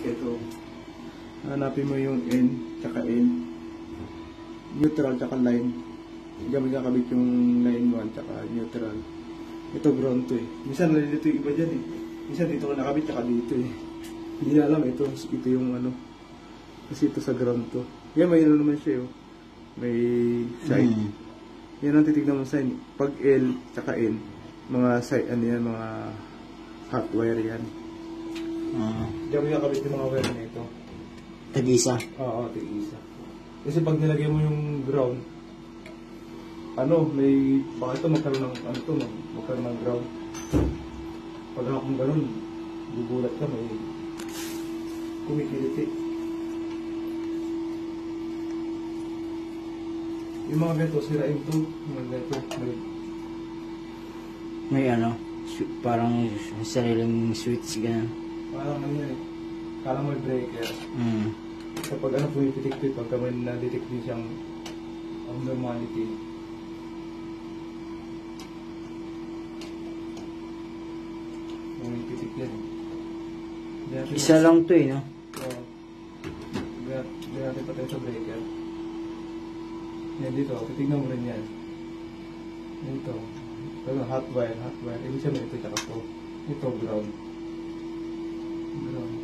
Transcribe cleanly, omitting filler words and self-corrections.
ito. Hanapin mo yung N, tsaka N. Neutral, tsaka line. Diyan mo kakabit yung line 1, tsaka neutral. Ito ground to eh. Minsan nalilito yung iba dyan eh. Minsan dito ko nakabit, tsaka dito eh. Hindi na alam, ito yung ano. Kasi ito sa ground to. Yan, may ano naman siya oh. May side. Yan ang titignan mo sign. Pag L, tsaka N. Mga side, ano yan, mga hot wire yan. Diyan mo kakabit yung mga wire na ito. Tag-isa? Oo, tag-isa. Kasi pag nilagay mo yung ground, ano, may, baka ito magkaroon ng, ano ito, magkaroon ng ground. Pag akong ganun, gugulat ka, may kumikiliti. Yung mga ganito, sirain ito, yung ganito, may ano, parang sariling switch, gano'n. parang ano yan eh, kala mo breaker. Kapag ano pumipitik-tik, pagka may na-detect din siyang abnormality. Pumipitik yan. Isa lang to eh, no? Oo. Hindi natin patay sa breaker. Yan dito, titignan mo rin yan. Ito. Ito hot wire, hot wire. Ibig sabihin ito tsaka ito. Ito ground. Ground.